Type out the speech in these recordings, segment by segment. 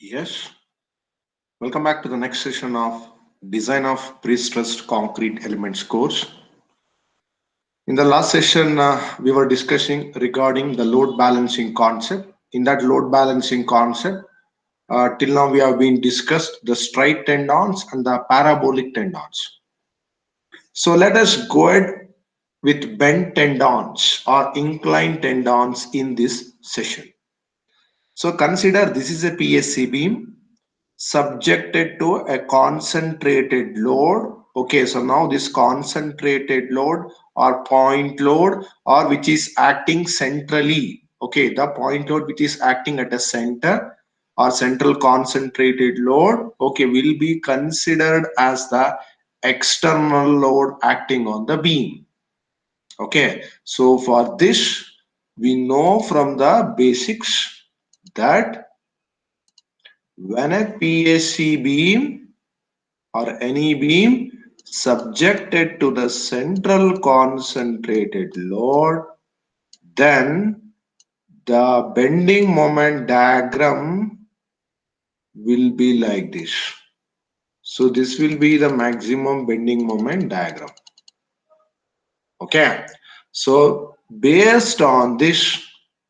Yes, welcome back to the next session of Design of Pre-Stressed Concrete Elements course. In the last session, we were discussing regarding the load balancing concept. In that load balancing concept, till now we have been discussed the straight tendons and the parabolic tendons. So let us go ahead with bent tendons or inclined tendons in this session. So consider this is a PSC beam subjected to a concentrated load. Okay, so now this concentrated load or point load or which is acting centrally. Okay, the point load which is acting at a center or central concentrated load, okay, will be considered as the external load acting on the beam. Okay, so for this we know from the basics that when a PSC beam or any beam subjected to the central concentrated load, then the bending moment diagram will be like this. So this will be the maximum bending moment diagram. Okay, so based on this,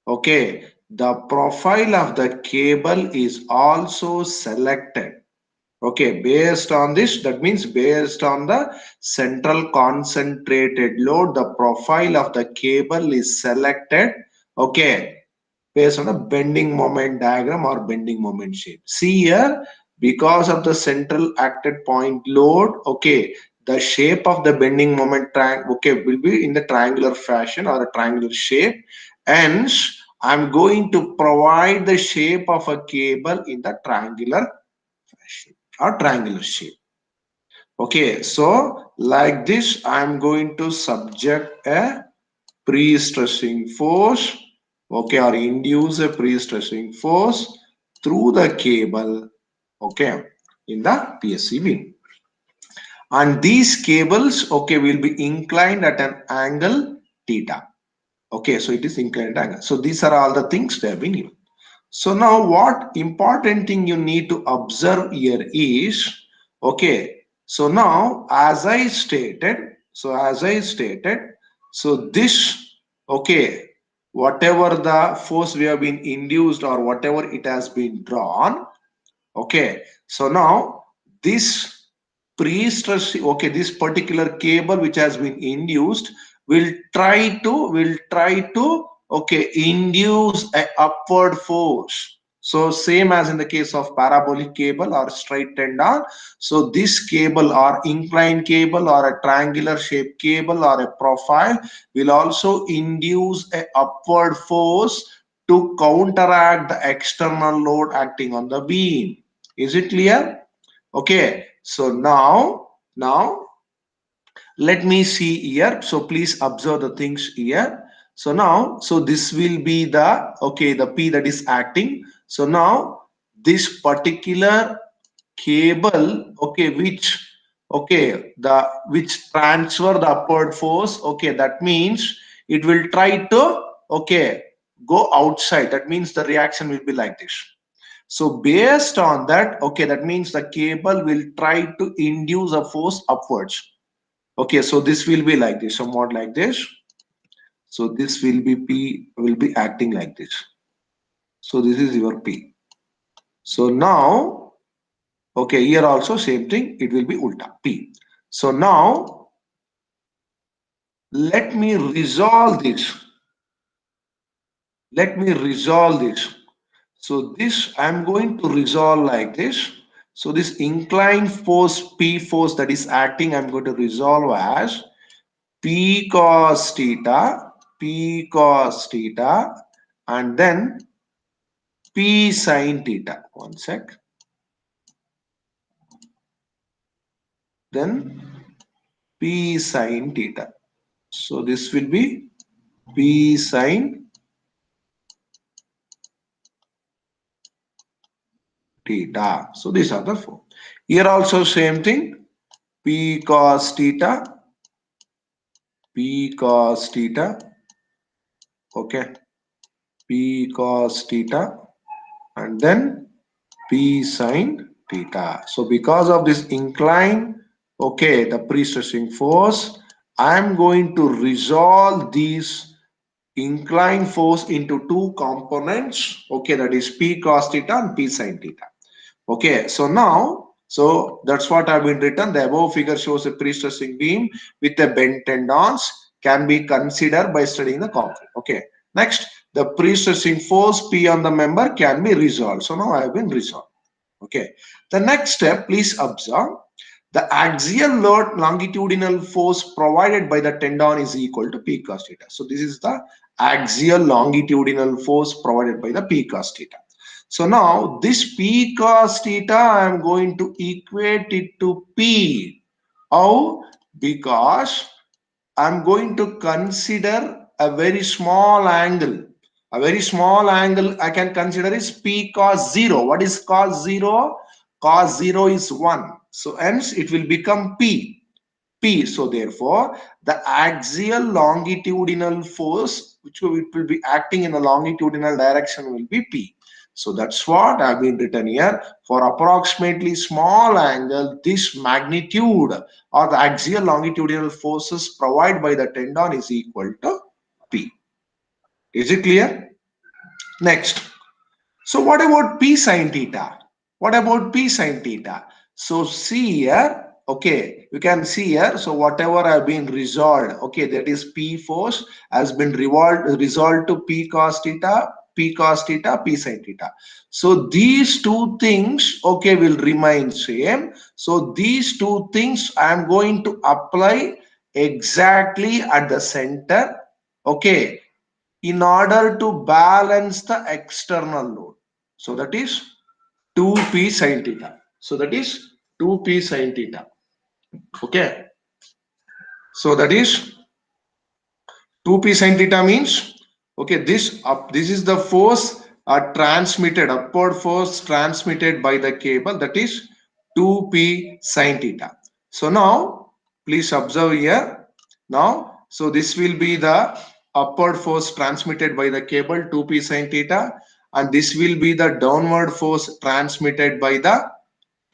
okay, the profile of the cable is also selected. Okay, based on this, that means based on the central concentrated load, the profile of the cable is selected. Okay, based on a bending moment diagram or bending moment shape. See here, because of the central acted point load, okay, the shape of the bending moment triangle, okay, will be in the triangular fashion or a triangular shape. Hence, I'm going to provide the shape of a cable in the triangular fashion or triangular shape. Okay, so like this, I'm going to subject a pre-stressing force, okay, or induce a pre-stressing force through the cable, okay, in the PSC beam. And these cables, okay, will be inclined at an angle theta. Okay, so it is inclined angle. So these are all the things they have been given. So now what important thing you need to observe here is, okay, so now as I stated, so this, okay, whatever the force we have been induced or whatever it has been drawn, okay, so now this pre-stress, okay, this particular cable which has been induced will try to okay induce a upward force. So same as in the case of parabolic cable or straight tendon, so this cable or inclined cable or a triangular shaped cable or a profile will also induce a upward force to counteract the external load acting on the beam. Is it clear? Okay, so now let me see here. So please observe the things here. So now, so this will be the, okay, the P that is acting. So now this particular cable, okay, which transfer the upward force, okay, that means it will try to, okay, go outside. That means the reaction will be like this. So based on that, okay, that means the cable will try to induce a force upwards. Okay, so this will be like this, somewhat like this. So this will be P will be acting like this. So this is your P. So now, okay, here also same thing, it will be ulta P. So now let me resolve this. Let me resolve this. So this I'm going to resolve like this. So this inclined force P force that is acting, I'm going to resolve as P cos theta, and then P sin theta. One sec. Then P sin theta. So this will be P sin theta. So these are the four. Here also same thing. P cos theta, P cos theta. Okay. P cos theta, and then P sine theta. So because of this incline, okay, the pre-stressing force, I am going to resolve these inclined force into two components, okay, that is P cos theta and P sine theta. Okay, so now, so that's what I've been written. The above figure shows a pre-stressing beam with a bent tendons can be considered by studying the concrete. Okay, next, the pre-stressing force P on the member can be resolved. So now I have been resolved. Okay, the next step, please observe. The axial load longitudinal force provided by the tendon is equal to P cos theta. So this is the axial longitudinal force provided by the P cos theta. So now this P cos theta, I am going to equate it to P. How? Because I'm going to consider a very small angle. A very small angle I can consider is P cos 0. What is cos 0? Cos 0 is 1. So hence it will become P. P. So therefore, the axial longitudinal force which will be acting in the longitudinal direction will be P. So that's what I've been written here. For approximately small angle, this magnitude or the axial longitudinal forces provided by the tendon is equal to P. Is it clear? Next. So what about P sine theta? What about P sine theta? So see here, okay, you can see here. So whatever have been resolved, okay, that is P force has been resolved to P cos theta, P cos theta, P sine theta. So these two things, okay, will remain same. So these two things I am going to apply exactly at the center, okay, in order to balance the external load. So that is 2p sine theta. So that is 2p sine theta. Okay. So that is 2p sine theta means, okay, this is the force transmitted, upward force transmitted by the cable, that is 2p sine theta. So now please observe here. Now, so this will be the upward force transmitted by the cable 2p sine theta, and this will be the downward force transmitted by the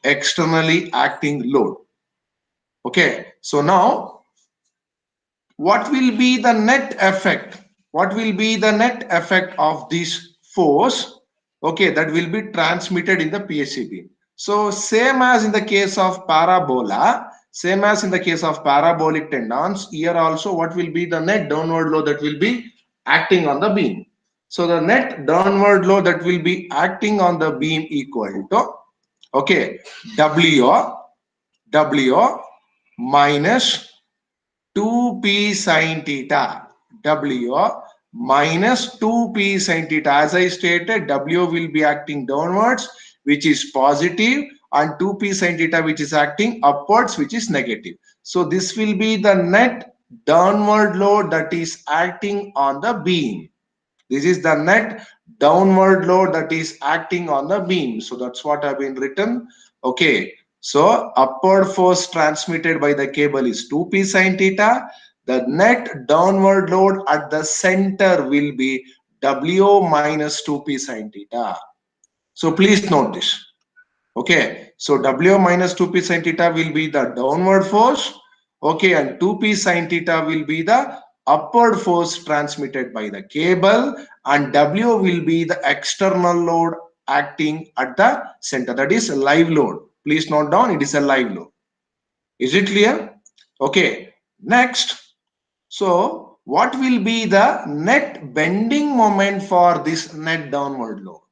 externally acting load. Okay, so now what will be the net effect? What will be the net effect of this force? Okay, that will be transmitted in the PSC beam. So same as in the case of parabola, same as in the case of parabolic tendons, here also what will be the net downward load that will be acting on the beam? So the net downward load that will be acting on the beam equal to, okay, W minus 2p sine theta. W minus 2p sine theta. As I stated, W will be acting downwards, which is positive, and 2p sine theta, which is acting upwards, which is negative. So this will be the net downward load that is acting on the beam. This is the net downward load that is acting on the beam. So that's what I've been written. Okay. So upward force transmitted by the cable is 2p sine theta. The net downward load at the center will be W minus 2p sine theta. So please note this. Okay. So W minus 2p sine theta will be the downward force. Okay. And 2p sine theta will be the upward force transmitted by the cable, and W will be the external load acting at the center, that is live load. Please note down, it is a live load. Is it clear? Okay, next. So what will be the net bending moment for this net downward load?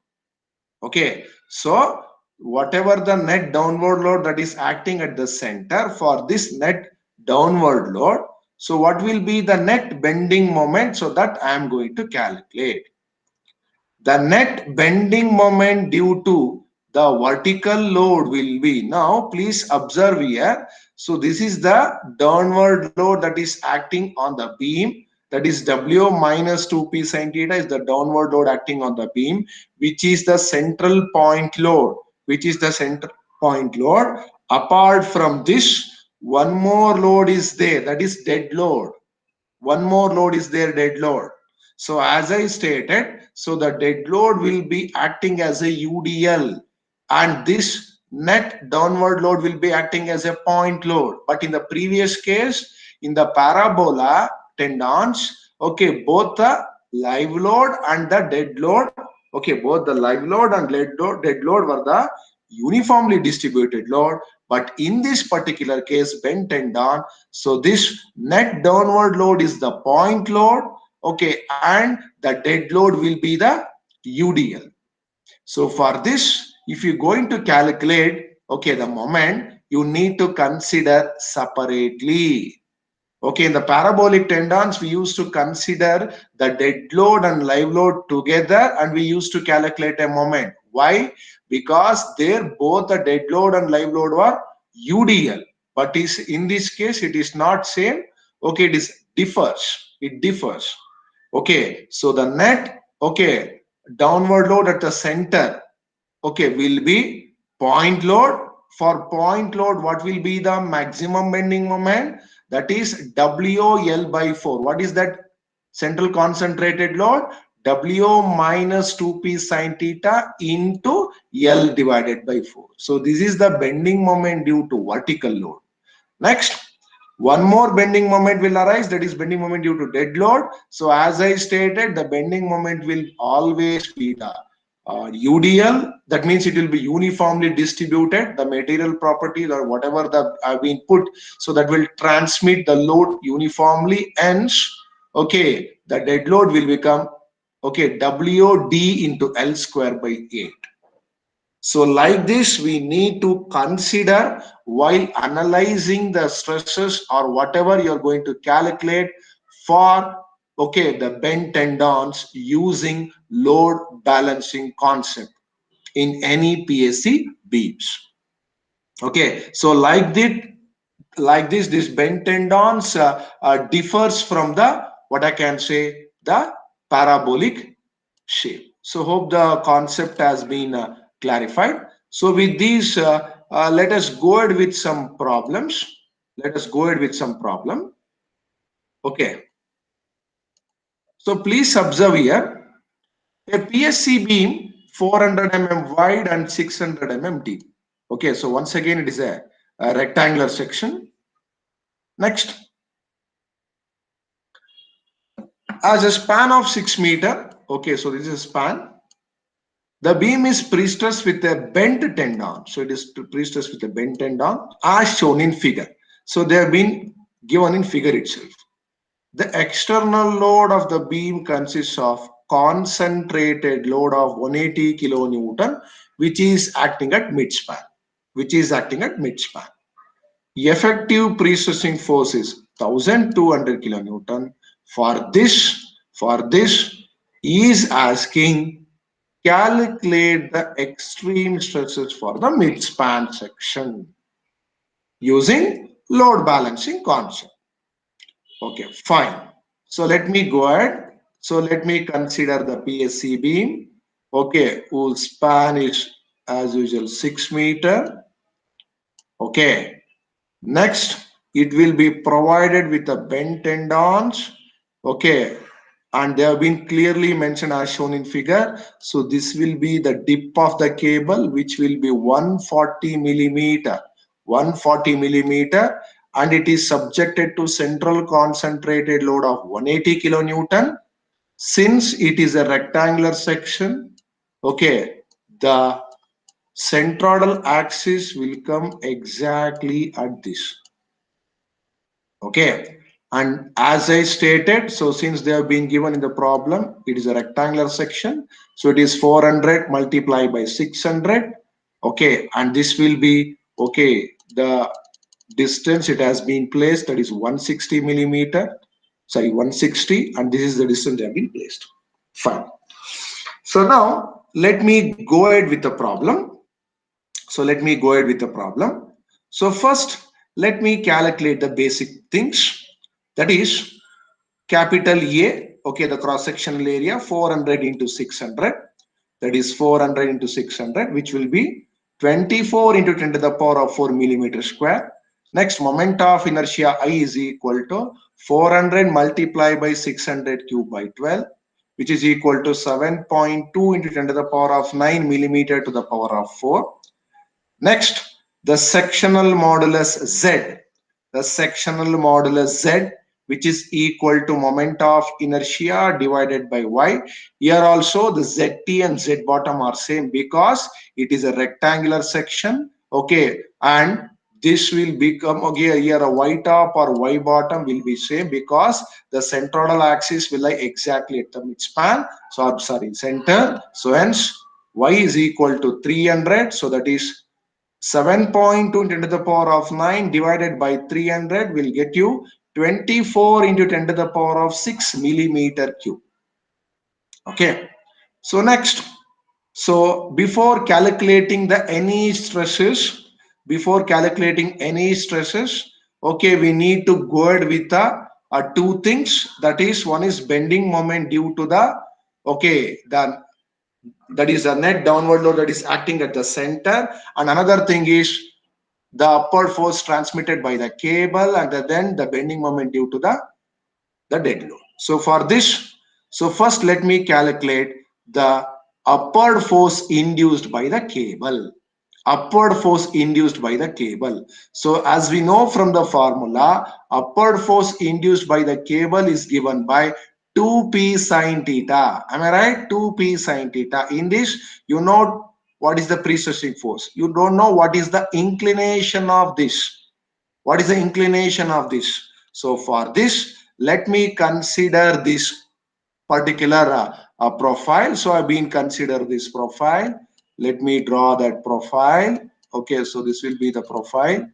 Okay, so whatever the net downward load that is acting at the center, for this net downward load, so what will be the net bending moment? So that I am going to calculate. The net bending moment due to the vertical load will be, now please observe here. So this is the downward load that is acting on the beam, that is W minus 2p sine theta is the downward load acting on the beam, which is the central point load, which is the center point load. Apart from this, one more load is there, that is dead load. One more load is there, dead load. So as I stated, so the dead load will be acting as a UDL, and this net downward load will be acting as a point load. But in the previous case, in the parabola tendons, okay, both the live load and the dead load, okay, both the live load and dead load were the uniformly distributed load. But in this particular case, bent tendon, so this net downward load is the point load, okay, and the dead load will be the UDL. So for this, if you're going to calculate, okay, the moment, you need to consider separately. Okay, in the parabolic tendons, we used to consider the dead load and live load together, and we used to calculate a moment. Why? Because there both the dead load and live load were UDL. But is in this case, it is not same. Okay, it is differs. It differs. Okay, so the net, okay, downward load at the center, okay, will be point load. For point load, what will be the maximum bending moment? That is WL by 4. What is that central concentrated load? W minus 2p sine theta into L divided by 4. So this is the bending moment due to vertical load. Next, one more bending moment will arise, that is bending moment due to dead load. So as I stated, the bending moment will always be the UDL. That means it will be uniformly distributed, the material properties or whatever the have been put, so that will transmit the load uniformly. Hence, okay, the dead load will become, okay, WD into L square by 8. So like this, we need to consider while analyzing the stresses or whatever you're going to calculate for, okay, the bent tendons using load balancing concept in any PSC beams. Okay, so like this, this bent tendons differs from the, what I can say, the parabolic shape. So hope the concept has been clarified. So with these, let us go ahead with some problems. Let us go ahead with some problem. Okay. So please observe here, a PSC beam 400 mm wide and 600 mm deep. Okay, so once again it is a rectangular section. Next, as a span of 6 meter. Okay, so this is a span. The beam is pre-stressed with a bent tendon. So it is pre-stressed with a bent tendon as shown in figure. So they have been given in figure itself. The external load of the beam consists of concentrated load of 180 kilonewton, which is acting at mid-span. Effective pre-stressing force is 1200 kilonewton. For this is asking calculate the extreme stresses for the mid-span section using load balancing concept. Okay, fine. So let me go ahead. So let me consider the PSC beam. Okay, whose span is as usual 6 meter. Okay. Next, it will be provided with the bent tendons. Okay, and they have been clearly mentioned as shown in figure. So this will be the dip of the cable, which will be 140 millimeter, and it is subjected to central concentrated load of 180 kilonewton. Since it is a rectangular section, okay, the centroidal axis will come exactly at this. Okay, and as I stated, so since they have been given in the problem, it is a rectangular section, so it is 400 multiplied by 600. Okay, and this will be, okay, the distance it has been placed, that is 160 millimeter, sorry, 160, and this is the distance they have been placed. Fine. So now let me go ahead with the problem. So first, let me calculate the basic things. That is capital A, okay, the cross-sectional area 400 into 600. That is 400 into 600, which will be 24 into 10 to the power of 4 millimeter square. Next, moment of inertia I is equal to 400 multiplied by 600 cube by 12, which is equal to 7.2 into 10 to the power of 9 millimeter to the power of 4. Next, the sectional modulus Z. The sectional modulus Z, which is equal to moment of inertia divided by Y. Here also the ZT and Z bottom are same because it is a rectangular section. Okay, and this will become, okay, here a Y top or Y bottom will be same because the centroidal axis will lie exactly at the midspan. So sorry, center. So hence Y is equal to 300. So that is 7.2 into 10 to the power of 9 divided by 300 will get you 24 into 10 to the power of 6 millimeter cube. Okay. So next, so before calculating any stresses, okay, we need to go ahead with two things. That is, one is bending moment due to the, okay, that is a net downward load that is acting at the center, and another thing is the upward force transmitted by the cable, and then the bending moment due to the dead load. So for this, so first let me calculate the upward force induced by the cable. Upward force induced by the cable. So as we know from the formula, upward force induced by the cable is given by 2p sine theta. Am I right? 2p sine theta. In this, you know what is the pre-stressing force. You don't know what is the inclination of this. What is the inclination of this? So for this, let me consider this particular profile. So I've been consider this profile. Let me draw that profile. Okay, so this will be the profile.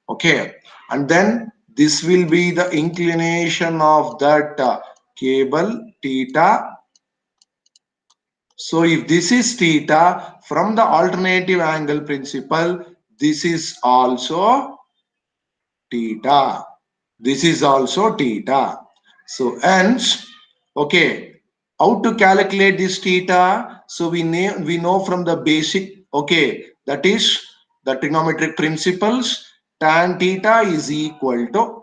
Okay, and then this will be the inclination of that cable theta. So if this is theta, from the alternative angle principle, this is also theta. This is also theta. So hence, okay, how to calculate this theta? So we know from the basic, okay, that is the trigonometric principles. Tan theta is equal to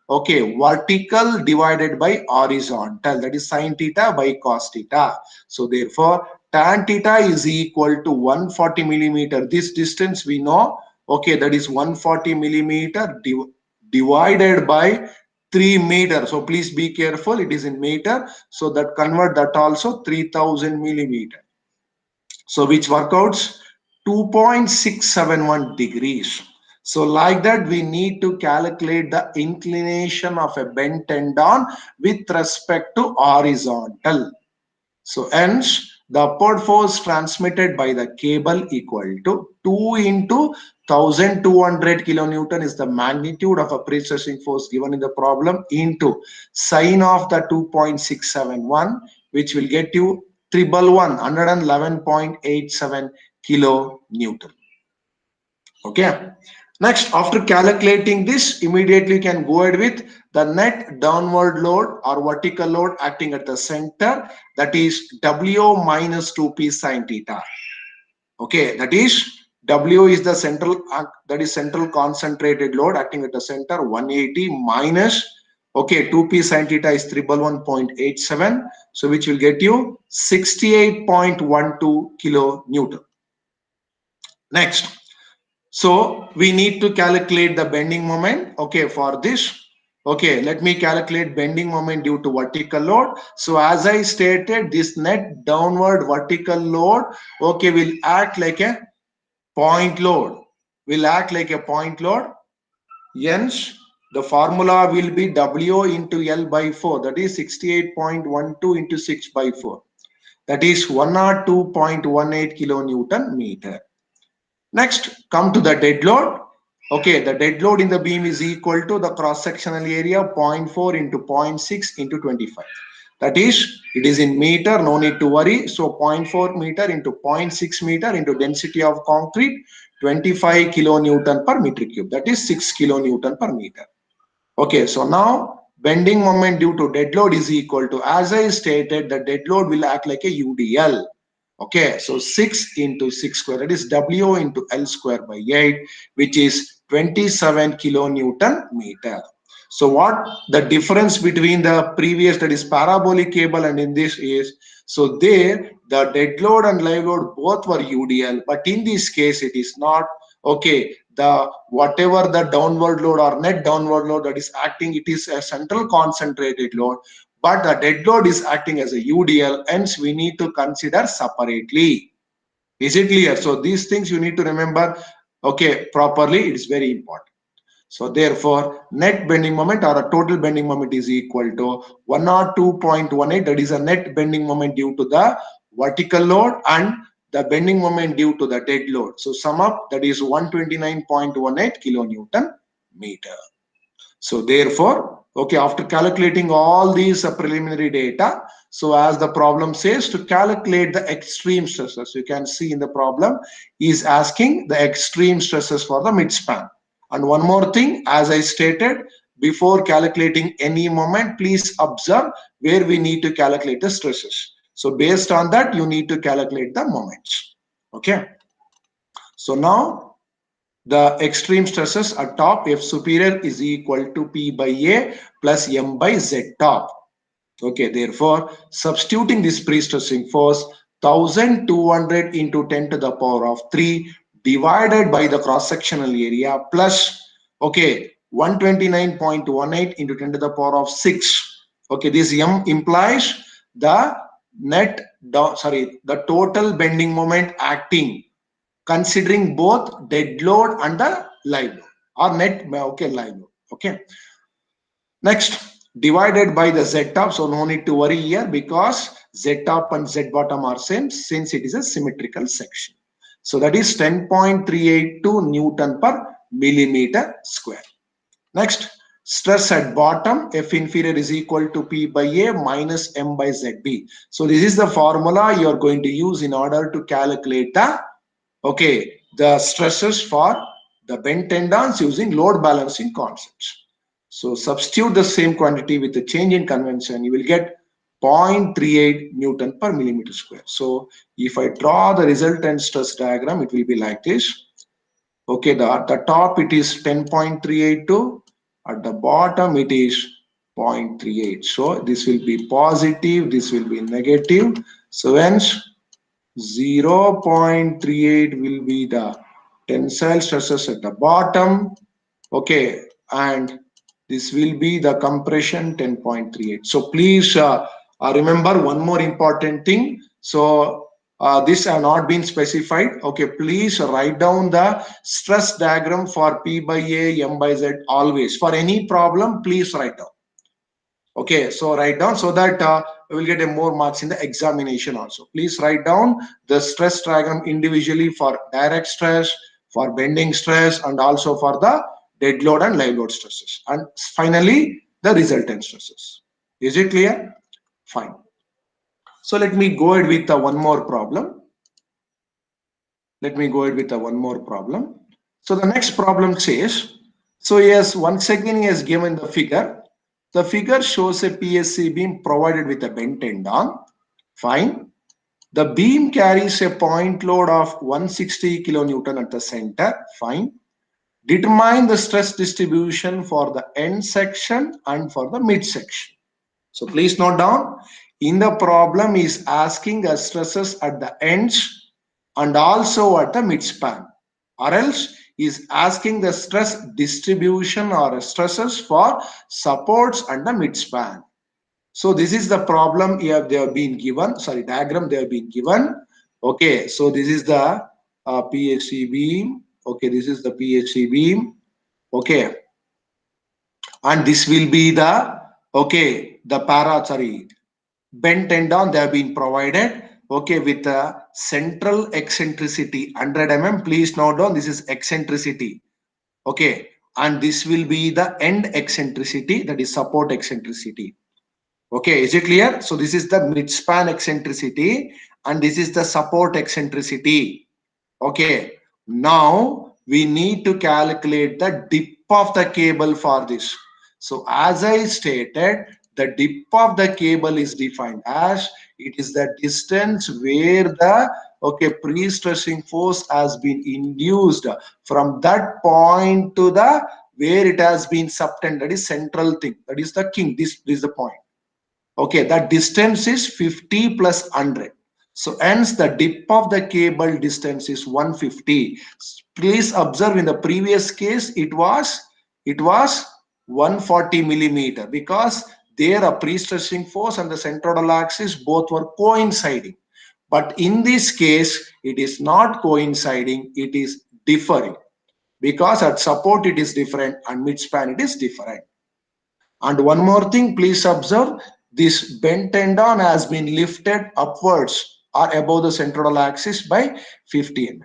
okay, vertical divided by horizontal, that is sine theta by cos theta. So therefore tan theta is equal to 140 millimeter. This distance we know, okay, that is 140 millimeter divided by 3 meter. So please be careful, it is in meter, so that convert that also 3000 millimeter. So which workouts 2.671 degrees. So like that, we need to calculate the inclination of a bent tendon with respect to horizontal. So hence the upward force transmitted by the cable equal to 2 into 1200 kilonewton is the magnitude of a pre-stressing force given in the problem into sine of the 2.671, which will get you 111.87 kilonewton. Okay. Next, after calculating this, immediately you can go ahead with the net downward load or vertical load acting at the center, that is W minus 2p sine theta. Okay, that is W is the central, that is central concentrated load acting at the center, 180 minus, okay, 2p sine theta is 311.87, so which will get you 68.12 kilonewton. Next, so we need to calculate the bending moment. Okay, for this, okay, let me calculate bending moment due to vertical load. So as I stated, this net downward vertical load, okay, will act like a point load. Hence, the formula will be W into L by 4. That is 68.12 into 6 by 4. That is 102.18 kilonewton meter. Next, come to the dead load. Okay, the dead load in the beam is equal to the cross-sectional area 0.4 into 0.6 into 25. That is, it is in meter, no need to worry. So 0.4 meter into 0.6 meter into density of concrete, 25 kilonewton per meter cube. That is 6 kilonewton per meter. Okay, so now bending moment due to dead load is equal to, as I stated, the dead load will act like a UDL. Okay, so 6 into 6 square, that is W into L square by 8, which is 27 kilonewton meter. So what the difference between the previous, that is parabolic cable, and in this is, so there the dead load and live load both were UDL, but in this case it is not. Okay, the whatever the downward load or net downward load that is acting, it is a central concentrated load, but the dead load is acting as a UDL, hence we need to consider separately. Is it clear? So these things you need to remember, okay, properly. It is very important. So therefore, net bending moment or a total bending moment is equal to 102.18. That is a net bending moment due to the vertical load and the bending moment due to the dead load. So sum up, that is 129.18 kilonewton meter. So therefore, okay, after calculating all these preliminary data, so as the problem says, to calculate the extreme stresses, you can see in the problem is asking the extreme stresses for the midspan. And one more thing, as I stated, before calculating any moment, please observe where we need to calculate the stresses. So based on that, you need to calculate the moments. Okay. So now the extreme stresses at top, F superior is equal to P by A plus M by Z top. Okay, therefore, substituting this pre-stressing force 1200 into 10 to the power of 3 divided by the cross-sectional area plus, okay, 129.18 into 10 to the power of 6. Okay, this M implies the the total bending moment acting, considering both dead load and the live load, or net, okay, live load. Okay, next, divided by the Z top. So no need to worry here because Z top and Z bottom are same since it is a symmetrical section. So that is 10.382 Newton per millimeter square. Next, stress at bottom, F inferior is equal to P by A minus M by ZB. So this is the formula you are going to use in order to calculate the, okay, the stresses for the bent tendons using load balancing concepts. So substitute the same quantity with the change in convention, you will get 0.38 Newton per millimeter square. So if I draw the resultant stress diagram, it will be like this. Okay, at the top it is 10.382, at the bottom it is 0.38. So this will be positive, this will be negative. So hence 0.38 will be the tensile stresses at the bottom. Okay, and this will be the compression 10.38. So please remember one more important thing. So this have not been specified. Okay, please write down the stress diagram for P by A, M by Z always. For any problem, please write down. Okay, so write down so that we will get a more marks in the examination also. Please write down the stress diagram individually for direct stress, for bending stress, and also for the dead load and live load stresses. And finally, the resultant stresses. Is it clear? Fine. So let me go ahead with one more problem. Let me go ahead with one more problem. So the next problem says, so yes, once again he has given the figure. The figure shows a PSC beam provided with a bent tendon. Fine. The beam carries a point load of 160 kilonewton at the center. Fine. Determine the stress distribution for the end section and for the mid section. So please note down, in the problem is asking the stresses at the ends and also at the midspan, or else is asking the stress distribution or stresses for supports and the midspan. So this is the problem here they have been given, sorry, diagram they have been given. Okay, so this is the PHC beam. Okay, this is the PHC beam. Okay, and this will be the, okay, the bent tendon they have been provided, okay, with a central eccentricity 100 mm. Please note down, this is eccentricity. Okay, and this will be the end eccentricity, that is support eccentricity. Okay, is it clear? So this is the midspan eccentricity and this is the support eccentricity. Okay, now we need to calculate the dip of the cable for this. So as I stated, the dip of the cable is defined as it is the distance where the, okay, pre-stressing force has been induced from that point to the where it has been subtended, that is central thing, that is the king. This is the point. Okay, that distance is 50 plus 100. So hence the dip of the cable distance is 150. Please observe, in the previous case it was 140 millimeter, because there a pre-stressing force and the centroidal axis both were coinciding. But in this case it is not coinciding, it is differing, because at support it is different and midspan it is different. And one more thing, please observe, this bent tendon has been lifted upwards or above the central axis by 50 mm.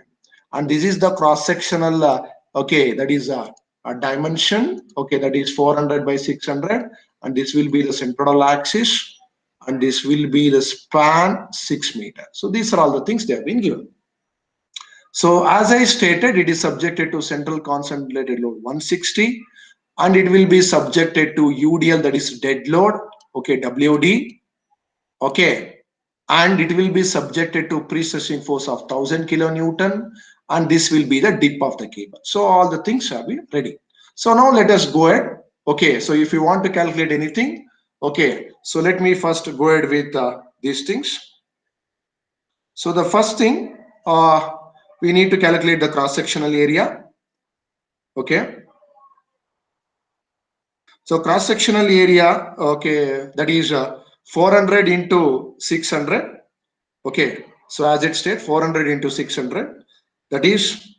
And this is the cross-sectional, okay, that is a dimension, okay, that is 400 by 600. And this will be the central axis. And this will be the span 6 meters. So these are all the things they have been given. So as I stated, it is subjected to central concentrated load 160, and it will be subjected to UDL, that is dead load, okay, WD, okay, and it will be subjected to pre-stressing force of 1000 kilonewton, and this will be the dip of the cable. So all the things shall be ready. So now let us go ahead. Okay, so if you want to calculate anything, okay, so let me first go ahead with these things. So the first thing, we need to calculate the cross-sectional area. Okay, so cross-sectional area, okay, that is 400 into 600. Okay, so as it states, 400 into 600, that is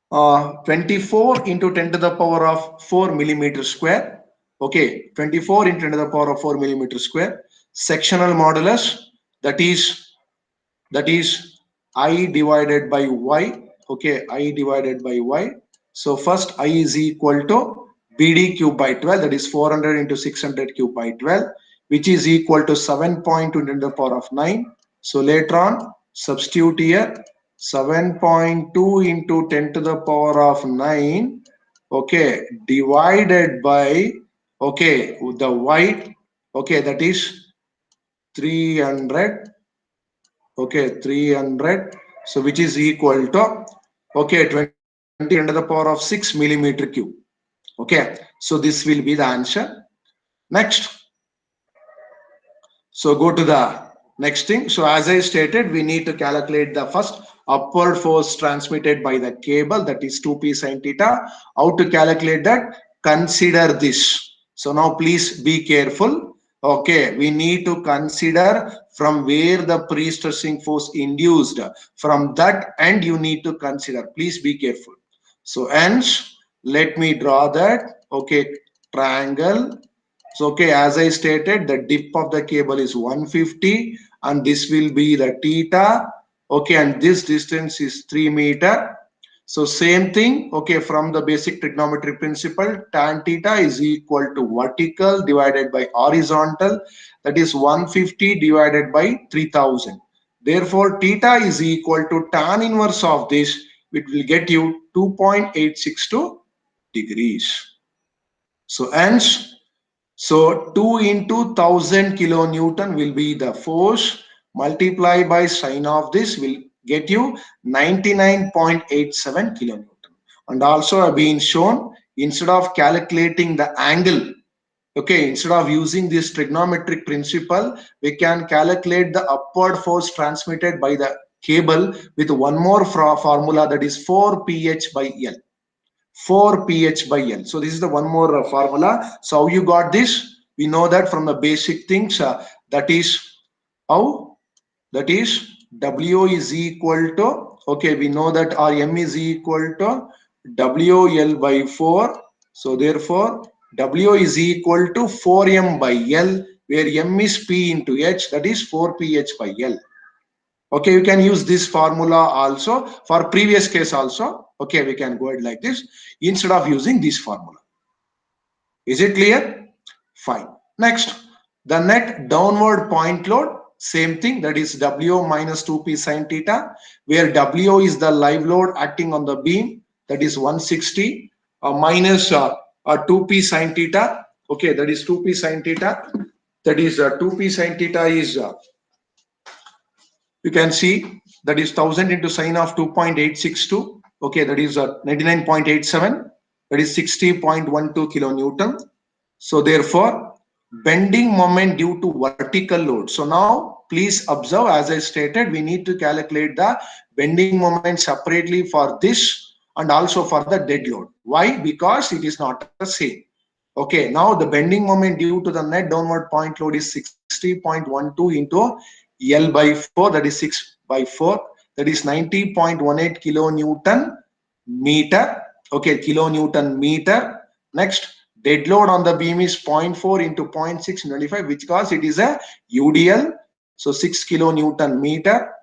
24 into 10 to the power of 4 millimeter square. Okay, 24 into 10 to the power of 4 millimeter square. Sectional modulus, that is I divided by y. Okay, I divided by y. So first I is equal to BD cube by 12, that is 400 into 600 cube by 12, which is equal to 7.2 to the power of 9. So later on, substitute here 7.2 into 10 to the power of 9, okay, divided by, okay, the y, okay, that is 300, okay, 300, so which is equal to, okay, 20 into the power of 6 millimeter cube. Okay, so this will be the answer. Next, so go to the next thing. So as I stated, we need to calculate the first upward force transmitted by the cable, that is 2p sin theta. How to calculate that? Consider this. So now please be careful. Okay, we need to consider from where the pre-stressing force induced. From that end you need to consider. Please be careful. So hence, let me draw that. Okay, triangle. So okay, as I stated, the dip of the cable is 150, and this will be the theta. Okay, and this distance is 3 meter. So same thing, okay, from the basic trigonometry principle, tan theta is equal to vertical divided by horizontal, that is 150 divided by 3000. Therefore, theta is equal to tan inverse of this, which will get you 2.862 degrees. So hence, so 2 into 1000 kilonewton will be the force, multiplied by sine of this will get you 99.87 kilonewton. And also have been shown, instead of calculating the angle, okay, instead of using this trigonometric principle, we can calculate the upward force transmitted by the cable with one more formula, that is 4ph by L. 4ph by L. So this is the one more formula. So how you got this? We know that from the basic things, that is how, that is W is equal to, okay, we know that our M is equal to WL by 4. So therefore W is equal to 4M by L, where M is P into H, that is 4ph by L. Okay, you can use this formula also for previous case also. Okay, we can go ahead like this instead of using this formula. Is it clear? Fine. Next, the net downward point load, same thing, that is W minus 2p sin theta, where W is the live load acting on the beam, that is 160, minus 2p sin theta. Okay, that is 2p sin theta. That is 2p sin theta is, you can see, that is 1000 into sine of 2.862. Okay, that is 99.87. that is 60.12 kilonewton. So therefore, bending moment due to vertical load. So now please observe, as I stated, we need to calculate the bending moment separately for this and also for the dead load. Why? Because it is not the same. Okay, now the bending moment due to the net downward point load is 60.12 into L by 4, that is 6 by 4, that is 90.18 kilonewton meter. Okay, kilonewton meter. Next, dead load on the beam is 0.4 into 0.625, which because it is a UDL. So 6 kilonewton meter.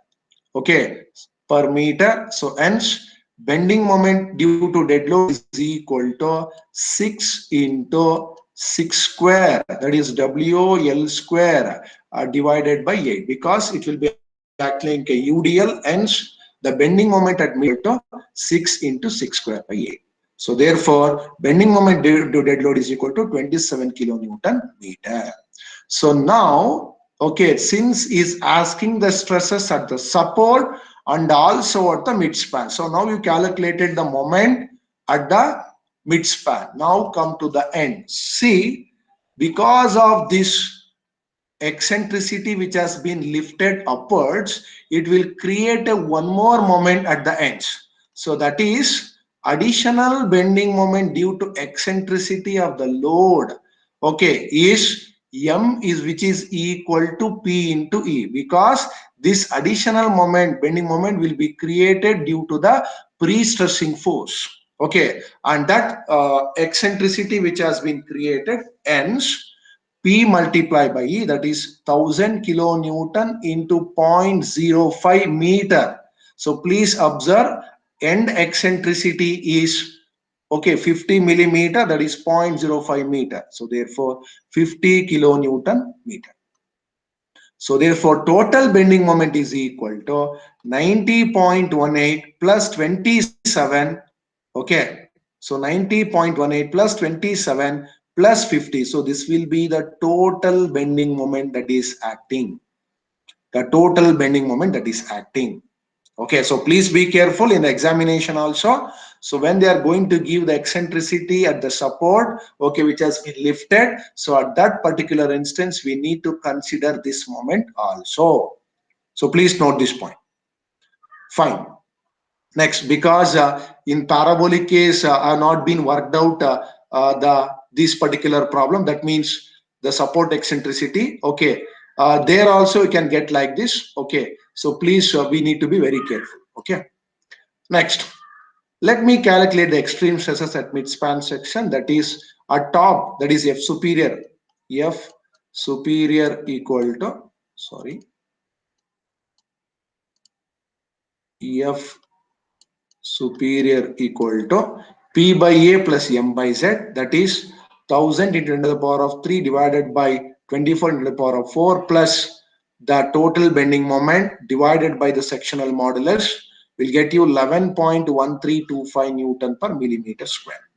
Okay, per meter. So hence, bending moment due to dead load is equal to 6 into 6 square, that is WL square, divided by 8, because it will be acting like a UDL. Hence, the bending moment at meter to 6 into 6 square by 8. So therefore, bending moment due to dead load is equal to 27 kilonewton meter. So now, okay, since is asking the stresses at the support and also at the midspan. So now you calculated the moment at the midspan. Now come to the end. See, because of this eccentricity which has been lifted upwards, it will create a one more moment at the ends. So that is additional bending moment due to eccentricity of the load. Okay, is M is which is equal to P into E, because this additional moment, bending moment, will be created due to the pre-stressing force. Okay, and that eccentricity which has been created ends P multiplied by E, that is 1000 kilonewton into 0.05 meter. So please observe, end eccentricity is, okay, 50 millimeter, that is 0.05 meter. So therefore 50 kilonewton meter. So therefore total bending moment is equal to 90.18 plus 27. Okay, so 90.18 plus 27 plus 50. So this will be the total bending moment that is acting. The total bending moment that is acting. Okay, so please be careful in the examination also. So when they are going to give the eccentricity at the support, okay, which has been lifted, so at that particular instance, we need to consider this moment also. So please note this point. Fine. Next, because in parabolic case have not been worked out this particular problem. That means the support eccentricity. Okay, there also you can get like this. Okay, so please we need to be very careful. Okay. Next, let me calculate the extreme stresses at midspan section. That is at top. That is F superior. F superior equal to, sorry, F superior equal to P by A plus M by Z, that is 1000 into 10 to the power of 3 divided by 24 into the power of 4 plus the total bending moment divided by the sectional modulus will get you 11.1325 Newton per millimeter square.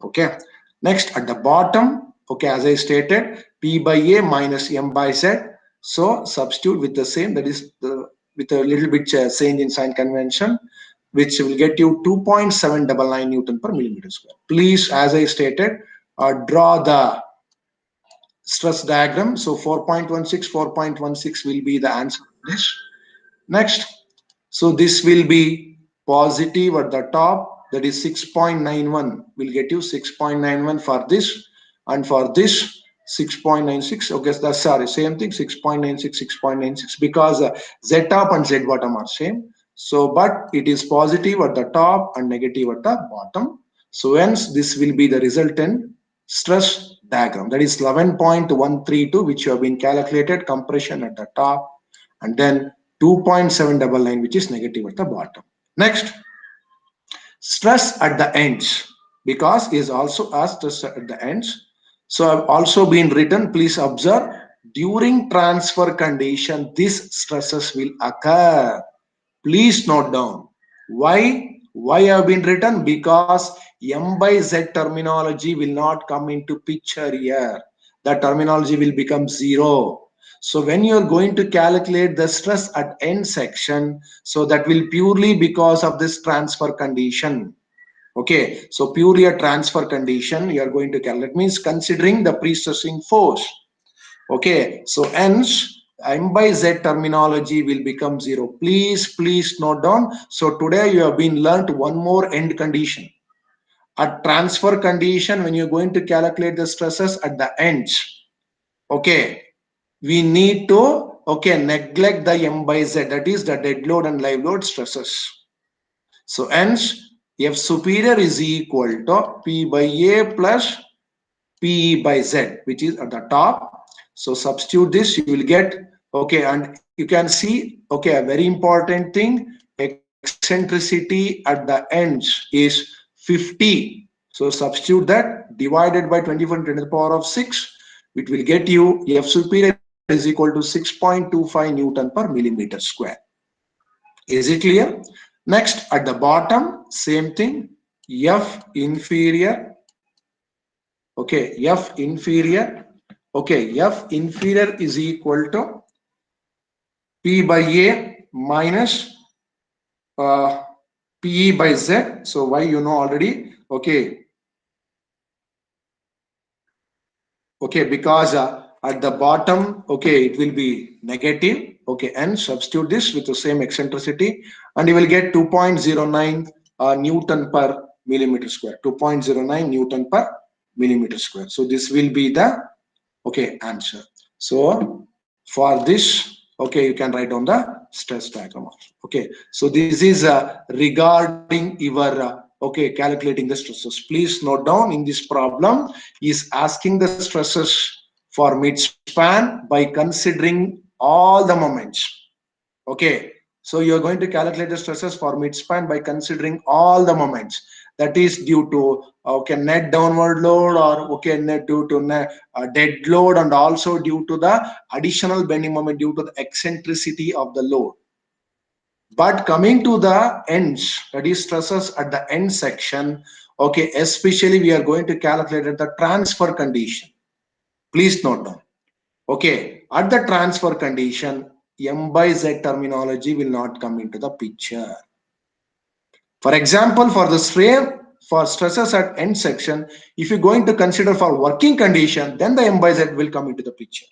Okay. Next, at the bottom, okay, as I stated, P by A minus M by Z. So substitute with the same, that is with a little bit change in sign convention, which will get you 2.799 Newton per millimeter square. Please, as I stated, draw the stress diagram. So 4.16, 4.16 will be the answer to this. Next, so this will be positive at the top, that is 6.91 will get you 6.91 for this, and for this 6.96. Okay, that's sorry, same thing, 6.96, 6.96, because Z top and Z bottom are same. So, but it is positive at the top and negative at the bottom. So hence this will be the resultant stress diagram, that is 11.132, which you have been calculated, compression at the top, and then 2.799, which is negative at the bottom. Next, stress at the ends, because is also a stress at the ends. So I've also been written, please observe, during transfer condition, these stresses will occur. Please note down. Why have been written? Because M by Z terminology will not come into picture here. The terminology will become zero. So when you are going to calculate the stress at end section, so that will purely because of this transfer condition. Okay, so purely a transfer condition you are going to calculate, means considering the pre-stressing force. Okay, so hence M by Z terminology will become 0. Please note down. So today you have been learnt one more end condition. A transfer condition, when you're going to calculate the stresses at the ends, okay, we need to, okay, neglect the M by Z, that is the dead load and live load stresses. So hence F superior is equal to P by A plus P by Z, which is at the top. So substitute this, you will get, okay, and you can see, okay, a very important thing, eccentricity at the ends is 50. So substitute that, divided by 24 10 to the power of 6, it will get you F superior is equal to 6.25 Newton per millimeter square. Is it clear? Next, at the bottom, same thing, F inferior, okay, F inferior, okay, F inferior is equal to P by A minus PE by Z. So why, you know already, okay, okay, because at the bottom, okay, it will be negative, okay, and substitute this with the same eccentricity and you will get 2.09 Newton per millimeter square, 2.09 Newton per millimeter square. So this will be the, okay, answer. So for this, okay, you can write down the stress diagram. Okay, so this is regarding your okay, calculating the stresses. Please note down, in this problem is asking the stresses for midspan by considering all the moments. Okay, so you are going to calculate the stresses for midspan by considering all the moments, that is due to, okay, net downward load, or okay, net due to net, dead load, and also due to the additional bending moment due to the eccentricity of the load. But coming to the ends, that is stresses at the end section, okay, especially we are going to calculate at the transfer condition. Please note down. Okay, at the transfer condition, M by Z terminology will not come into the picture. For example, for the strain, for stresses at end section, if you're going to consider for working condition, then the M by Z will come into the picture.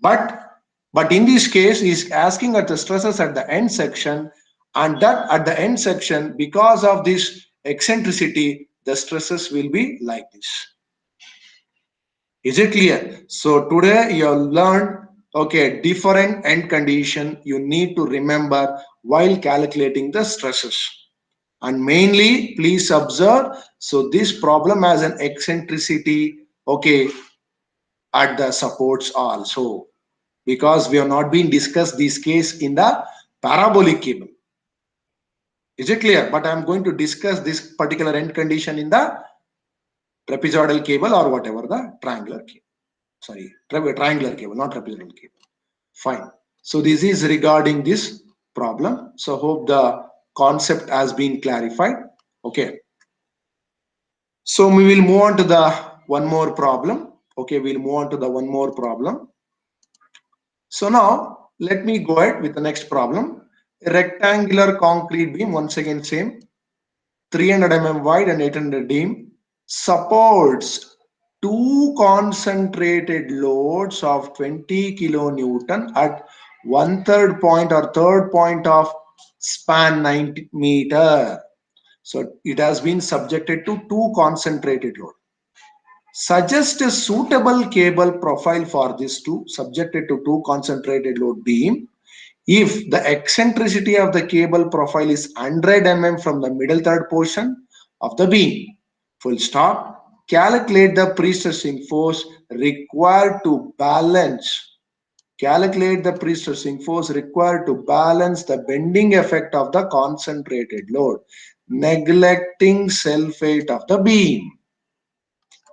But in this case, is asking at the stresses at the end section, and that at the end section, because of this eccentricity, the stresses will be like this. Is it clear? So today you have learned, okay, different end condition you need to remember while calculating the stresses. And mainly, please observe, so this problem has an eccentricity, okay, at the supports also, because we have not been discussed this case in the parabolic cable. Is it clear? But I am going to discuss this particular end condition in the trapezoidal cable or whatever the triangular cable. Sorry, triangular cable, not trapezoidal cable. Fine. So this is regarding this problem. So hope the concept has been clarified. Okay. So we will move on to the one more problem. Okay, we'll move on to the one more problem. So now let me go ahead with the next problem. A rectangular concrete beam, once again same, 300 mm wide and 800 dim, supports two concentrated loads of 20 kilonewton at 1/3 point or third point of span 90 meter. So it has been subjected to two concentrated load. Suggest a suitable cable profile for this two, subjected to two concentrated load beam. If the eccentricity of the cable profile is 100 mm from the middle third portion of the beam, full stop, calculate the pre-stressing force required to balance. Calculate the pre-stressing force required to balance the bending effect of the concentrated load, neglecting self-weight of the beam.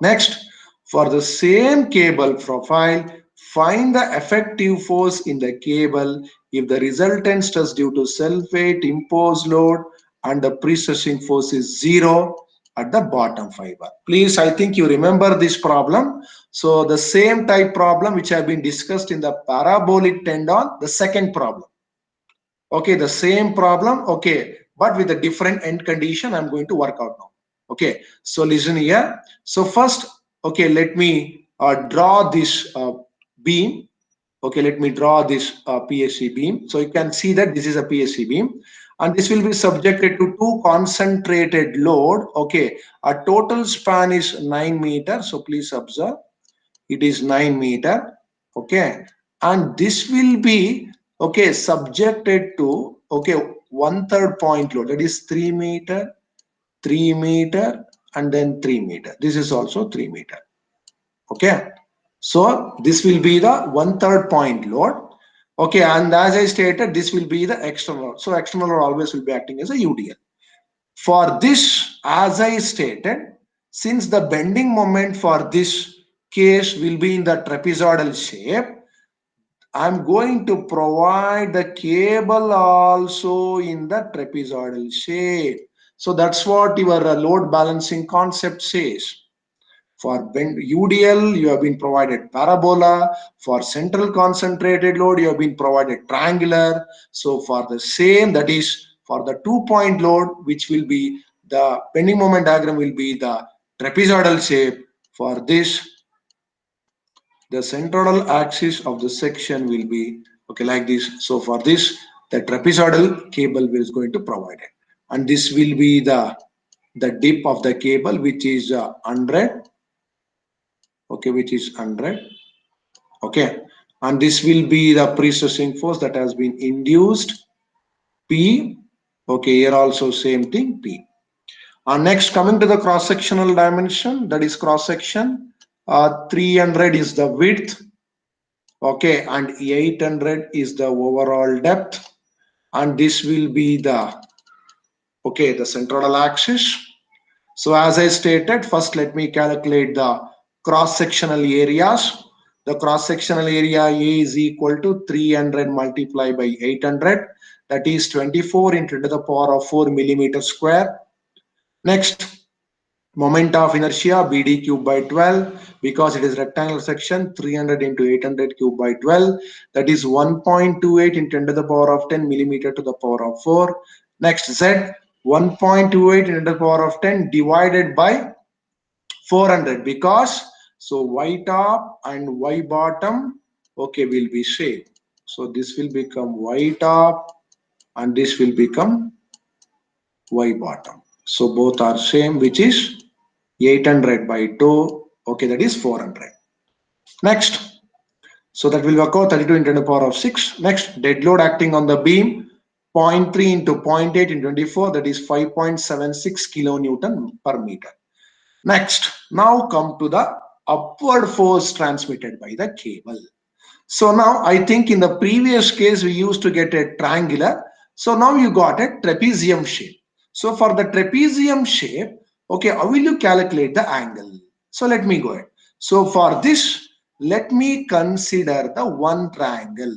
Next, for the same cable profile, find the effective force in the cable if the resultant stress due to self-weight, imposed load, and the pre-stressing force is 0 at the bottom fiber. Please, I think you remember this problem. So the same type problem which have been discussed in the parabolic tendon, the second problem. Okay, the same problem. Okay, but with a different end condition I'm going to work out now. Okay, so listen here. So first, okay, let me draw this beam. Okay, let me draw this PSC beam. So you can see that this is a PSC beam, and this will be subjected to two concentrated load. Okay, a total span is 9 meters. So please observe, it is 9 meter. Okay, and this will be, okay, subjected to, okay, 1/3 point load, that is 3 meter, 3 meter, and then 3 meter. This is also 3 meter. Okay, so this will be the 1/3 point load. Okay, and as I stated, this will be the external load. So external load always will be acting as a UDL. For this, as I stated, since the bending moment for this case will be in the trapezoidal shape, I'm going to provide the cable also in the trapezoidal shape. So that's what your load balancing concept says. For bend UDL, you have been provided parabola. For central concentrated load, you have been provided triangular. So for the same, that is for the 2-point load, which will be the bending moment diagram will be the trapezoidal shape. For this, the central axis of the section will be, okay, like this. So for this, the trapezoidal cable is going to provide it, and this will be the dip of the cable, which is 100. Okay, which is 100. Okay, and this will be the pre-stressing force that has been induced, P. Okay, here also same thing, P. And next, coming to the cross-sectional dimension, that is cross-section, 300 is the width. Okay, and 800 is the overall depth, and this will be the, okay, the central axis. So as I stated, first let me calculate the cross-sectional areas. The cross-sectional area A is equal to 300 multiplied by 800. That is 24 into the power of 4 millimeter square. Next, moment of inertia BD cube by 12, because it is rectangular section, 300 into 800 cube by 12. That is 1.28 into 10 to the power of 10 millimeter to the power of 4. Next, Z, 1.28 into the power of 10 divided by 400, because so y top and y bottom, okay, will be same. So this will become y top and this will become y bottom. So both are same, which is 800 by 2. Okay, that is 400. Next, so that will work out 32 into 10 to the power of 6. Next, dead load acting on the beam, 0.3 into 0.8 into 24, that is 5.76 kilonewton per meter. Next, now come to the upward force transmitted by the cable. So now I think in the previous case we used to get a triangular. So now you got a trapezium shape. So for the trapezium shape, okay, how will you calculate the angle? So let me go ahead. So for this, let me consider the one triangle.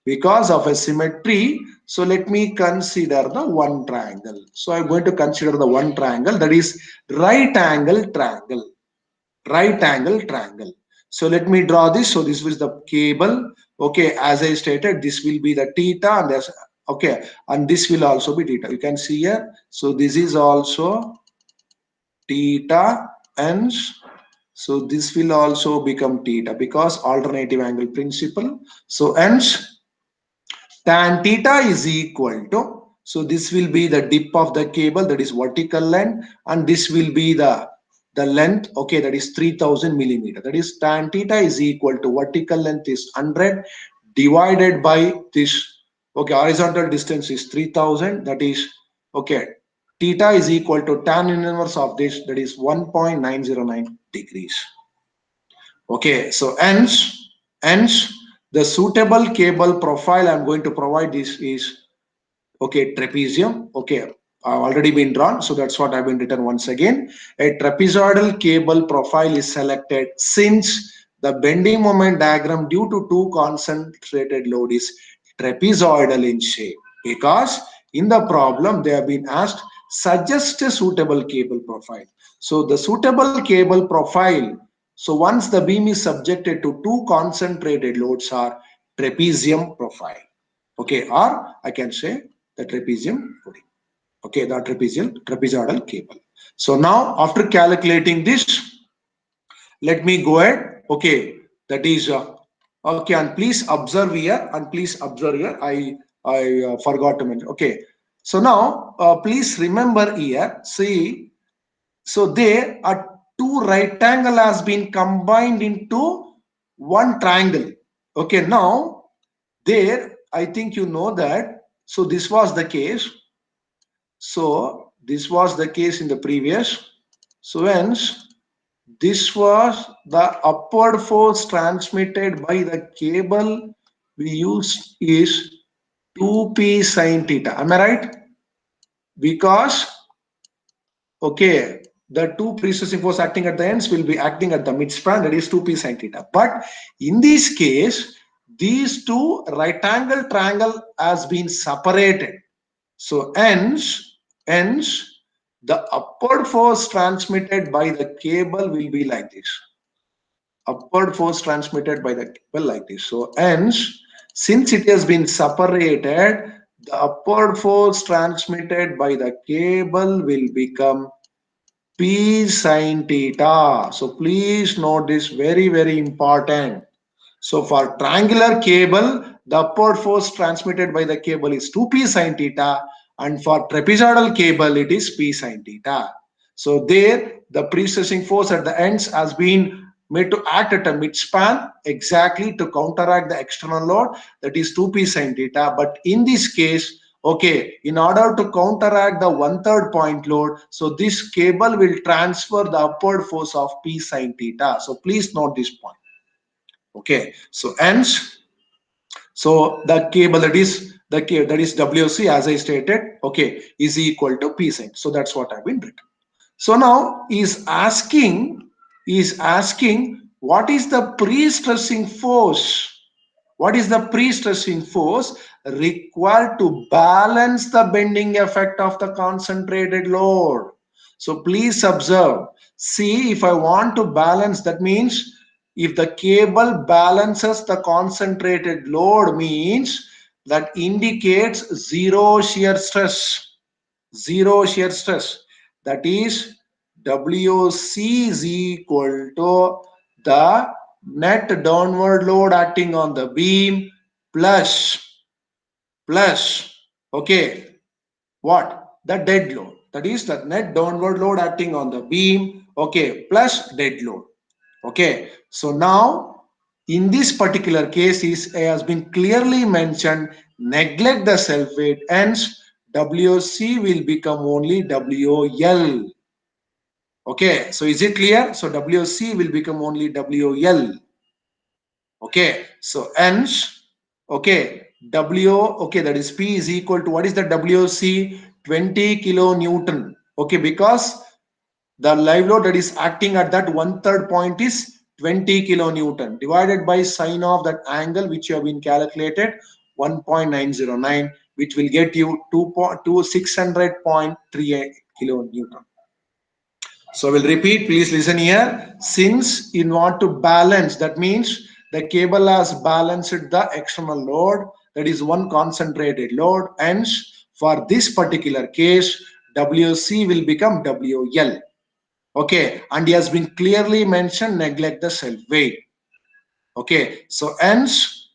Because of a symmetry, so let me consider the one triangle. So I'm going to consider the one triangle, that is right angle triangle. Right angle triangle. So let me draw this. So this was the cable. Okay, as I stated, this will be the theta, and there's, okay, and this will also be theta. You can see here. So this is also theta, and so this will also become theta because alternative angle principle. So hence tan theta is equal to, so this will be the dip of the cable, that is vertical length, and this will be the length, okay, that is 3000 millimeter. That is tan theta is equal to vertical length is 100 divided by this, okay, horizontal distance is 3000, that is, okay, theta is equal to tan inverse of this, that is 1.909 degrees. Okay, so hence the suitable cable profile I'm going to provide this is, okay, trapezium. Okay, already been drawn, so that's what I've been written once again. A trapezoidal cable profile is selected since the bending moment diagram due to two concentrated load is trapezoidal in shape, because in the problem they have been asked suggest a suitable cable profile. So the suitable cable profile, so once the beam is subjected to two concentrated loads, are trapezium profile. Okay, or I can say the trapezium loading. Okay, the trapezoidal cable. So now after calculating this, let me go ahead. Okay, that is okay, and please observe here, I forgot to mention. Okay, so now please remember here. See, so there are two rectangle has been combined into one triangle. Okay, now there I think you know that. So this was the case. So this was the case in the previous. So hence this was the upward force transmitted by the cable we used is 2p sine theta. Am I right? Because, okay, the two precessing force acting at the ends will be acting at the midspan, that is 2p sine theta. But in this case, these two right angle triangle has been separated. So hence the upward force transmitted by the cable will be like this. Upward force transmitted by the cable like this. So hence, since it has been separated, the upward force transmitted by the cable will become P sine theta. So please note this, very important. So for triangular cable, the upward force transmitted by the cable is 2p sine theta, and for trapezoidal cable it is p sine theta. So there the precessing force at the ends has been made to act at a midspan exactly to counteract the external load, that is 2p sine theta. But in this case, okay, in order to counteract the 1/3 point load, so this cable will transfer the upward force of p sine theta. So please note this point. Okay, so hence, so the cable that is that is WC, as I stated, okay, is equal to P sine. So that's what I've been written. So now is asking what is the pre-stressing force? What is the pre-stressing force required to balance the bending effect of the concentrated load? So please observe. See, if I want to balance, that means if the cable balances the concentrated load, means that indicates zero shear stress. Zero shear stress. That is WC is equal to the net downward load acting on the beam plus okay, what? The dead load. That is the net downward load acting on the beam, okay, plus dead load. Okay, so now in this particular case has been clearly mentioned, neglect the self weight, hence WC will become only WL. Okay, so is it clear? So WC will become only WL. Okay, so hence, okay, okay, that is P is equal to, what is the WC? 20 kilonewton. Okay, because the live load that is acting at that 1/3 point is 20 kilonewton divided by sine of that angle which you have been calculated 1.909, which will get you 600.38 kilonewton. So we'll repeat, please listen here. Since in order to balance, that means the cable has balanced the external load, that is one concentrated load, hence for this particular case WC will become WL. Okay, and he has been clearly mentioned, neglect the self weight. Okay, so hence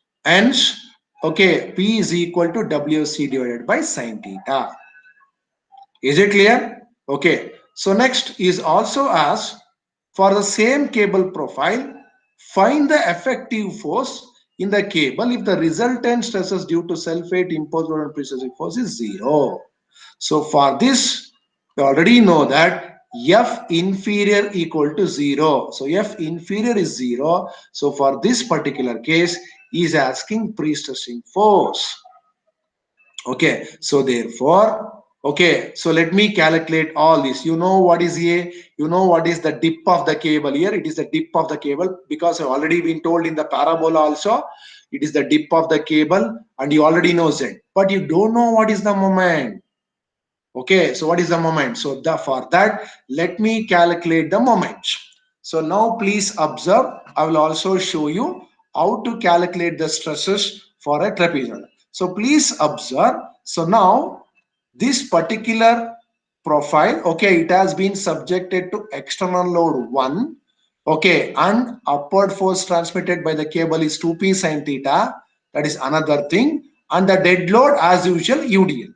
okay, P is equal to WC divided by sine theta. Is it clear? Okay, so next is also asked, for the same cable profile, find the effective force in the cable if the resultant stresses due to self weight imposed on precessing force is 0. So for this, we already know that F inferior equal to 0. So F inferior is 0. So for this particular case, he is asking pre-stressing force. Okay, so therefore, okay, so let me calculate all this. You know what is A? You know what is the dip of the cable here? It is the dip of the cable, because I've already been told in the parabola also, it is the dip of the cable, and you already know Z. But you don't know what is the moment. Okay, so what is the moment? So for that, let me calculate the moment. So now please observe. I will also show you how to calculate the stresses for a trapezoid. So please observe. So now this particular profile, okay, it has been subjected to external load 1, okay, and upward force transmitted by the cable is 2p sin theta, that is another thing, and the dead load as usual UDL.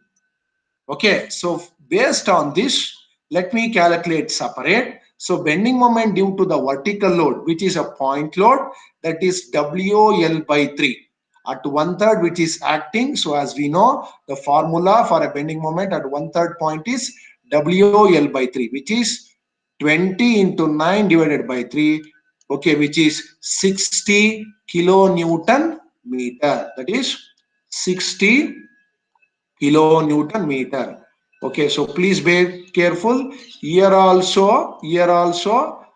Okay, so based on this, let me calculate separate. So bending moment due to the vertical load, which is a point load, that is WL by 3 at 1/3, which is acting. So as we know, the formula for a bending moment at 1/3 point is WL by 3, which is 20 into 9 divided by 3, okay, which is 60 kilonewton meter. That is 60 kilonewton meter. Okay, so please be careful. Here also,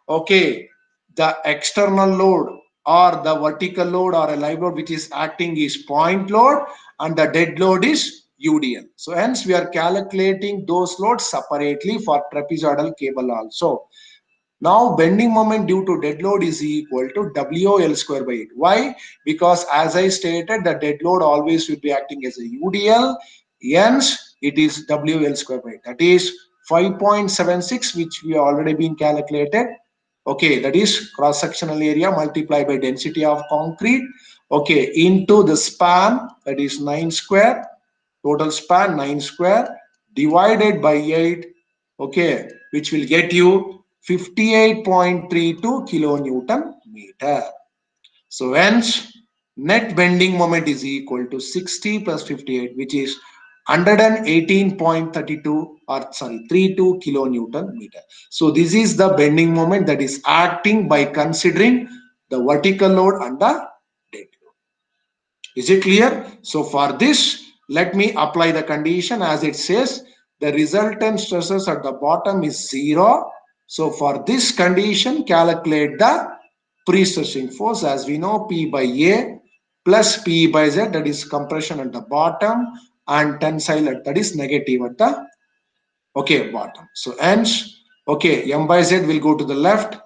okay, the external load or the vertical load or a live load which is acting is point load, and the dead load is UDL. So hence we are calculating those loads separately for trapezoidal cable also. Now bending moment due to dead load is equal to WL square by 8. Why? Because as I stated, the dead load always will be acting as a UDL. Hence, it is WL square by 8. That is 5.76, which we already been calculated. Okay, that is cross-sectional area multiplied by density of concrete. Okay, into the span, that is 9 square. Total span 9 square divided by 8. Okay, which will get you 58.32 kilonewton meter. So hence net bending moment is equal to 60 plus 58, which is 118.32 or sorry 32 kilonewton meter. So this is the bending moment that is acting by considering the vertical load and the dead load. Is it clear? So for this, let me apply the condition as it says the resultant stresses at the bottom is 0. So for this condition, calculate the pre-stressing force. As we know, P by A plus P by Z, that is compression at the bottom, and tensile at, that is negative at the bottom. So hence, M by Z will go to the left.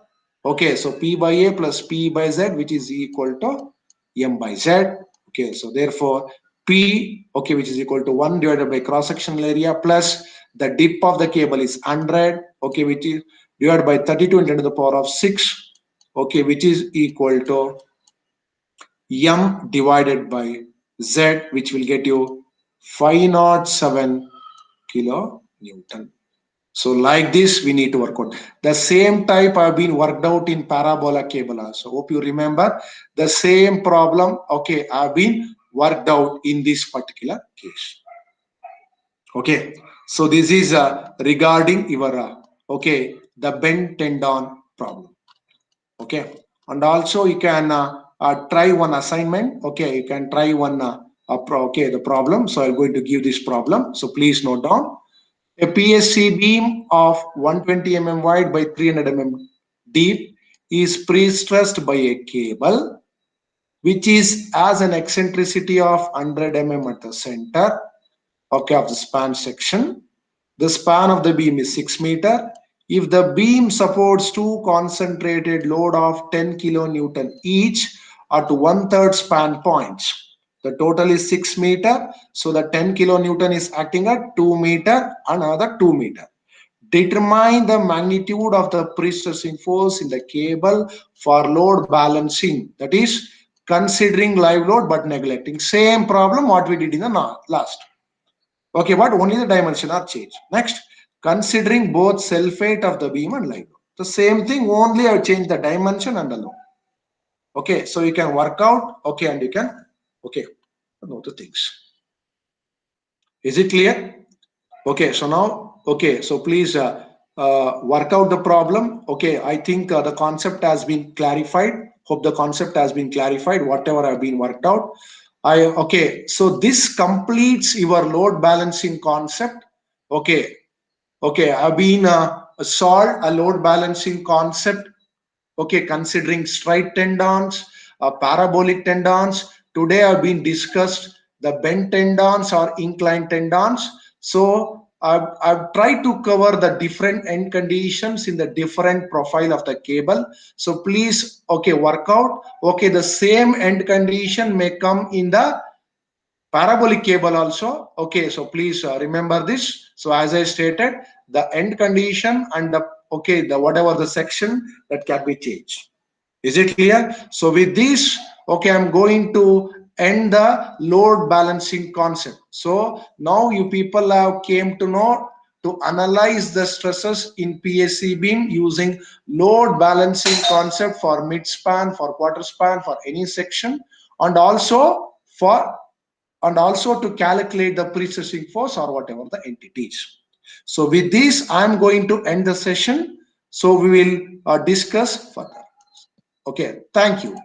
Okay, so P by A plus P by Z, which is equal to M by Z. Okay, so therefore P, which is equal to 1 divided by cross-sectional area plus the dip of the cable is 100, which is divided by 32 into the power of 6, which is equal to M divided by Z, which will get you 507 kilonewton. So like this, we need to work out. The same type have been worked out in parabola cable also. Hope you remember the same problem. Okay, have been worked out in this particular case. Okay, so this is regarding your the bent tendon problem. Okay, and also you can try one assignment. Okay, you can try one the problem. So I'm going to give this problem. So please note down. A PSC beam of 120 mm wide by 300 mm deep is pre-stressed by a cable which is as an eccentricity of 100 mm at the center of the span section. The span of the beam is 6 meter. If the beam supports two concentrated load of 10 kilonewton each at 1/3 span points, the total is 6 meter. So the 10 kilonewton is acting at 2 meter, another 2 meter. Determine the magnitude of the pre-stressing force in the cable for load balancing. That is considering live load but neglecting. Same problem what we did in the last. Okay, but only the dimension are changed. Next, considering both self-weight of the beam and live load. The same thing, only I change the dimension and the load. Okay, so you can work out, and you can, know the things. Is it clear? Okay, so now, so please work out the problem. Okay, I think the concept has been clarified. Hope the concept has been clarified, whatever have been worked out. So this completes your load balancing concept. I've been solved a load balancing concept. Considering straight tendons, parabolic tendons. Today I've been discussed the bent tendons or inclined tendons. So I've tried to cover the different end conditions in the different profile of the cable. So please, work out. The same end condition may come in the parabolic cable also. Okay, so please remember this. So as I stated, the end condition and the okay, the whatever the section that can be changed. Is it clear? So with this, okay, I'm going to end the load balancing concept. So now you people have came to know to analyze the stresses in PSC beam using load balancing concept for mid span, for quarter span, for any section, and also for and also to calculate the pre-stressing force or whatever the entities. So with this, I'm going to end the session. So we will discuss further. Okay, thank you.